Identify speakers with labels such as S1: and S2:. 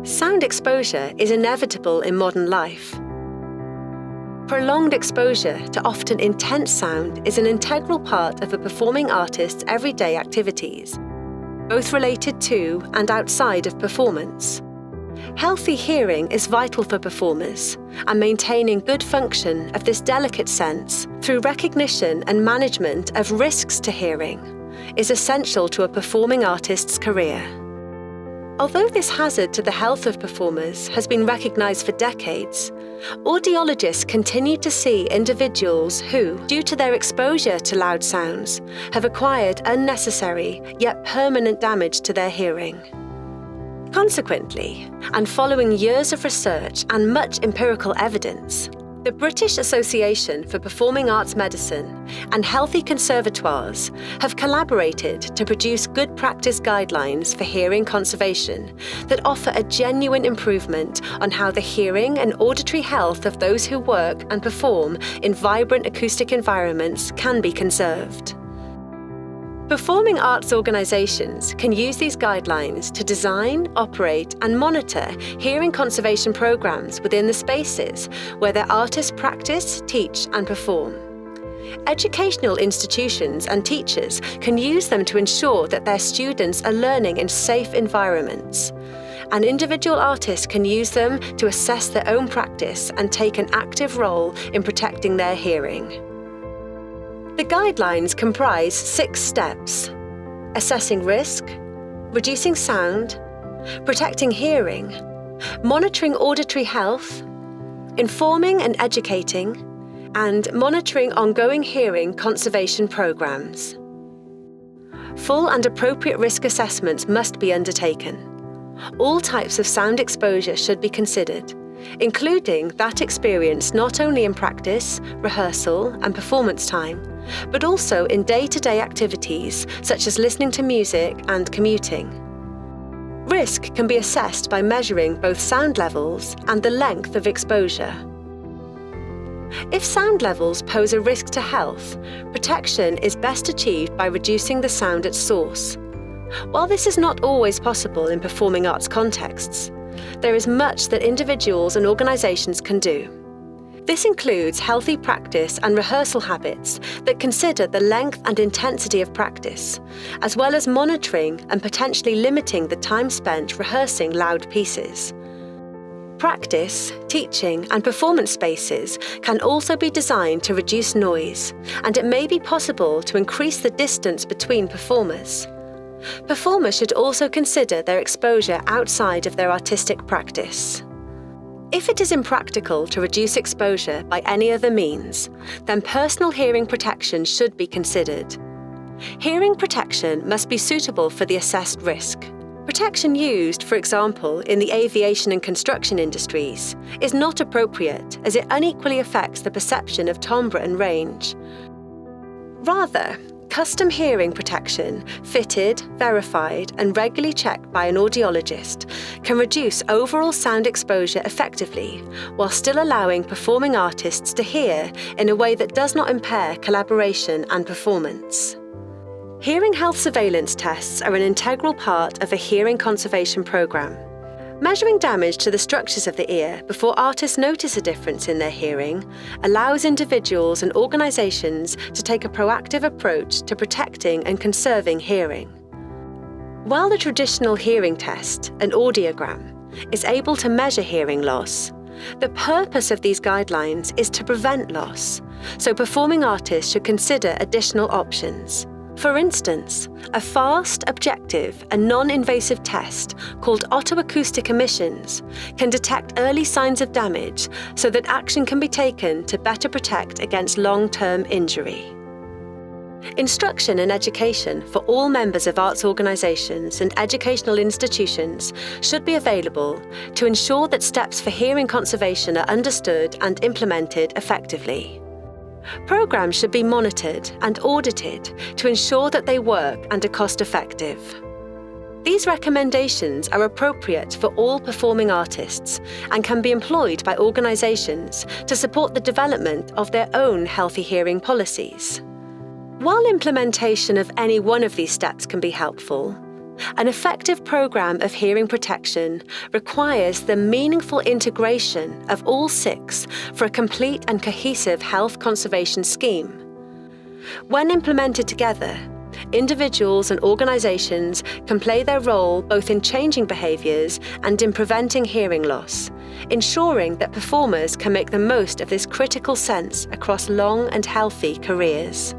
S1: Sound exposure is inevitable in modern life. Prolonged exposure to often intense sound is an integral part of a performing artist's everyday activities, both related to and outside of performance. Healthy hearing is vital for performers, and maintaining good function of this delicate sense through recognition and management of risks to hearing is essential to a performing artist's career. Although this hazard to the health of performers has been recognised for decades, audiologists continue to see individuals who, due to their exposure to loud sounds, have acquired unnecessary yet permanent damage to their hearing. Consequently, and following years of research and much empirical evidence, the British Association for Performing Arts Medicine and Healthy Conservatoires have collaborated to produce good practice guidelines for hearing conservation that offer a genuine improvement on how the hearing and auditory health of those who work and perform in vibrant acoustic environments can be conserved. Performing arts organisations can use these guidelines to design, operate and monitor hearing conservation programmes within the spaces where their artists practice, teach and perform. Educational institutions and teachers can use them to ensure that their students are learning in safe environments. And individual artists can use them to assess their own practice and take an active role in protecting their hearing. The guidelines comprise 6 steps: assessing risk, reducing sound, protecting hearing, monitoring auditory health, informing and educating, and monitoring ongoing hearing conservation programs. Full and appropriate risk assessments must be undertaken. All types of sound exposure should be considered, including that experienced not only in practice, rehearsal, and performance time, but also in day-to-day activities such as listening to music and commuting. Risk can be assessed by measuring both sound levels and the length of exposure. If sound levels pose a risk to health, protection is best achieved by reducing the sound at source. While this is not always possible in performing arts contexts, there is much that individuals and organisations can do. This includes healthy practice and rehearsal habits that consider the length and intensity of practice, as well as monitoring and potentially limiting the time spent rehearsing loud pieces. Practice, teaching and performance spaces can also be designed to reduce noise, and it may be possible to increase the distance between performers. Performers should also consider their exposure outside of their artistic practice. If it is impractical to reduce exposure by any other means, then personal hearing protection should be considered. Hearing protection must be suitable for the assessed risk. Protection used, for example, in the aviation and construction industries, is not appropriate as it unequally affects the perception of timbre and range. Rather, custom hearing protection, fitted, verified, and regularly checked by an audiologist, can reduce overall sound exposure effectively, while still allowing performing artists to hear in a way that does not impair collaboration and performance. Hearing health surveillance tests are an integral part of a hearing conservation programme. Measuring damage to the structures of the ear before artists notice a difference in their hearing allows individuals and organisations to take a proactive approach to protecting and conserving hearing. While the traditional hearing test, an audiogram, is able to measure hearing loss, the purpose of these guidelines is to prevent loss, so performing artists should consider additional options. For instance, a fast, objective and non-invasive test called otoacoustic emissions can detect early signs of damage so that action can be taken to better protect against long-term injury. Instruction and education for all members of arts organisations and educational institutions should be available to ensure that steps for hearing conservation are understood and implemented effectively. Programmes should be monitored and audited to ensure that they work and are cost-effective. These recommendations are appropriate for all performing artists and can be employed by organisations to support the development of their own healthy hearing policies. While implementation of any one of these steps can be helpful, An effective programme of hearing protection requires the meaningful integration of all six for a complete and cohesive health conservation scheme. When implemented together, individuals and organisations can play their role both in changing behaviours and in preventing hearing loss, ensuring that performers can make the most of this critical sense across long and healthy careers.